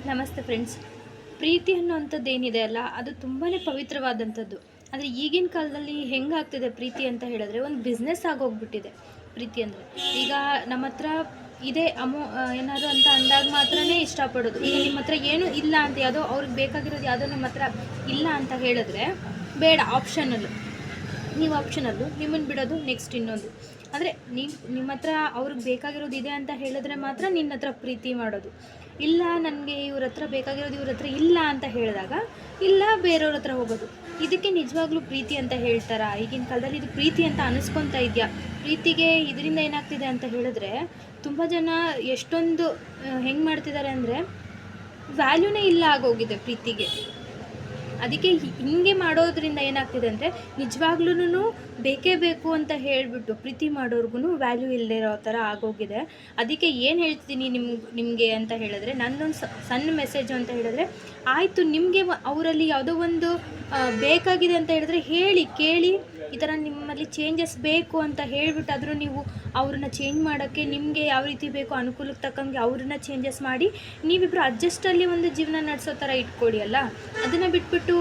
ನಮಸ್ತೆ ಫ್ರೆಂಡ್ಸ್. ಪ್ರೀತಿ ಅನ್ನೋವಂಥದ್ದು ಏನಿದೆ ಅಲ್ಲ, ಅದು ತುಂಬಾ ಪವಿತ್ರವಾದಂಥದ್ದು. ಆದರೆ ಈಗಿನ ಕಾಲದಲ್ಲಿ ಹೆಂಗಾಗ್ತಿದೆ ಪ್ರೀತಿ ಅಂತ ಹೇಳಿದ್ರೆ, ಒಂದು ಬಿಸ್ನೆಸ್ ಆಗೋಗ್ಬಿಟ್ಟಿದೆ ಪ್ರೀತಿ ಅಂದರೆ. ಈಗ ನಮ್ಮ ಹತ್ರ ಇದೇ ಏನಾದ್ರು ಅಂತ ಅಂದಾಗ ಮಾತ್ರನೇ ಇಷ್ಟಪಡೋದು. ಈಗ ನಿಮ್ಮ ಹತ್ರ ಏನೂ ಇಲ್ಲ ಅಂತ, ಯಾವುದೋ ಅವ್ರಿಗೆ ಬೇಕಾಗಿರೋದು ಯಾವುದೋ ನಿಮ್ಮ ಹತ್ರ ಇಲ್ಲ ಅಂತ ಹೇಳಿದ್ರೆ ಬೇಡ, ನೀವು ಆಪ್ಷನಲ್ಲು, ನಿಮ್ಮನ್ನು ಬಿಡೋದು ನೆಕ್ಸ್ಟ್ ಇನ್ನೊಂದು. ಅಂದರೆ ನಿಮ್ಮ ಹತ್ರ ಅವ್ರಿಗೆ ಬೇಕಾಗಿರೋದು ಇದೆ ಅಂತ ಹೇಳಿದ್ರೆ ಮಾತ್ರ ನಿನ್ನ ಹತ್ರ ಪ್ರೀತಿ ಮಾಡೋದು. ಇಲ್ಲ, ನನಗೆ ಇವ್ರ ಹತ್ರ ಬೇಕಾಗಿರೋದು ಇವ್ರ ಹತ್ರ ಇಲ್ಲ ಅಂತ ಹೇಳಿದಾಗ ಇಲ್ಲ, ಬೇರೆಯವ್ರ ಹತ್ರ ಹೋಗೋದು. ಇದಕ್ಕೆ ನಿಜವಾಗ್ಲೂ ಪ್ರೀತಿ ಅಂತ ಹೇಳ್ತಾರಾ? ಈಗಿನ ಕಾಲದಲ್ಲಿ ಇದು ಪ್ರೀತಿ ಅಂತ ಅನಿಸ್ಕೊತಾ ಇದೆಯಾ? ಪ್ರೀತಿಗೆ ಇದರಿಂದ ಏನಾಗ್ತಿದೆ ಅಂತ ಹೇಳಿದ್ರೆ, ತುಂಬ ಜನ ಎಷ್ಟೊಂದು ಹೆಂಗೆ ಮಾಡ್ತಿದ್ದಾರೆ ಅಂದರೆ, ವ್ಯಾಲ್ಯೂನೇ ಇಲ್ಲ ಆಗೋಗಿದೆ ಪ್ರೀತಿಗೆ. ಅದಕ್ಕೆ ಹಿಂಗೆ ಮಾಡೋದ್ರಿಂದ ಏನಾಗ್ತಿದೆ ಅಂದರೆ, ನಿಜವಾಗ್ಲೂ ಬೇಕೇ ಬೇಕು ಅಂತ ಹೇಳಿಬಿಟ್ಟು ಪ್ರೀತಿ ಮಾಡೋರ್ಗು ವ್ಯಾಲ್ಯೂ ಇಲ್ಲದೆ ಇರೋ ಥರ ಆಗೋಗಿದೆ. ಅದಕ್ಕೆ ಏನು ಹೇಳ್ತೀನಿ ನಿಮಗೆ ಅಂತ ಹೇಳಿದ್ರೆ, ನನ್ನೊಂದು ಸಣ್ಣ ಮೆಸೇಜು ಅಂತ ಹೇಳಿದ್ರೆ, ಆಯಿತು, ನಿಮಗೆ ಅವರಲ್ಲಿ ಯಾವುದೋ ಒಂದು ಬೇಕಾಗಿದೆ ಅಂತ ಹೇಳಿದ್ರೆ ಕೇಳಿ, ಈ ಥರ ನಿಮ್ಮಲ್ಲಿ ಚೇಂಜಸ್ ಬೇಕು ಅಂತ ಹೇಳಿಬಿಟ್ಟಾದರೂ ನೀವು ಅವ್ರನ್ನ ಚೇಂಜ್ ಮಾಡೋಕ್ಕೆ ನಿಮಗೆ ಯಾವ ರೀತಿ ಬೇಕೋ ಅನುಕೂಲಕ್ಕೆ ತಕ್ಕಂಗೆ ಅವ್ರನ್ನ ಚೇಂಜಸ್ ಮಾಡಿ ನೀವಿಬ್ಬರು ಅಡ್ಜಸ್ಟಲ್ಲಿ ಒಂದು ಜೀವನ ನಡೆಸೋ ಥರ ಇಟ್ಕೊಳ್ಳಿ ಅಲ್ಲ. ಅದನ್ನು ಬಿಟ್ಬಿಟ್ಟು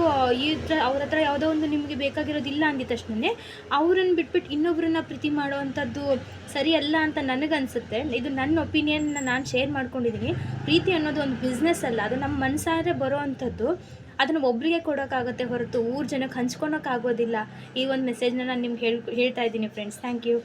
ಅವ್ರ ಹತ್ರ ಯಾವುದೋ ಒಂದು ನಿಮಗೆ ಬೇಕಾಗಿರೋದಿಲ್ಲ ಅಂದಿದ ತಕ್ಷಣ ಅವ್ರನ್ನ ಬಿಟ್ಬಿಟ್ಟು ಇನ್ನೊಬ್ಬರನ್ನ ಪ್ರೀತಿ ಮಾಡೋವಂಥದ್ದು ಸರಿ ಅಲ್ಲ ಅಂತ ನನಗನ್ಸುತ್ತೆ. ಇದು ನನ್ನ ಒಪಿನಿಯನ್ನ ನಾನು ಶೇರ್ ಮಾಡ್ಕೊಂಡಿದ್ದೀನಿ. ಪ್ರೀತಿ ಅನ್ನೋದು ಒಂದು ಬಿಸ್ನೆಸ್ ಅಲ್ಲ, ಅದು ನಮ್ಮ ಮನಸಾರೆ ಬರೋ ಅಂಥದ್ದು. ಅದನ್ನು ಒಬ್ಬರಿಗೆ ಕೊಡೋಕ್ಕಾಗತ್ತೆ ಹೊರತು ಊರು ಜನಕ್ಕೆ ಹಂಚ್ಕೊಳಕ್ಕಾಗೋದಿಲ್ಲ. ಈ ಒಂದು ಮೆಸೇಜ್ನ ನಾನು ನಿಮ್ಗೆ ಹೇಳ್ತಾ ಇದ್ದೀನಿ ಫ್ರೆಂಡ್ಸ್. Thank you.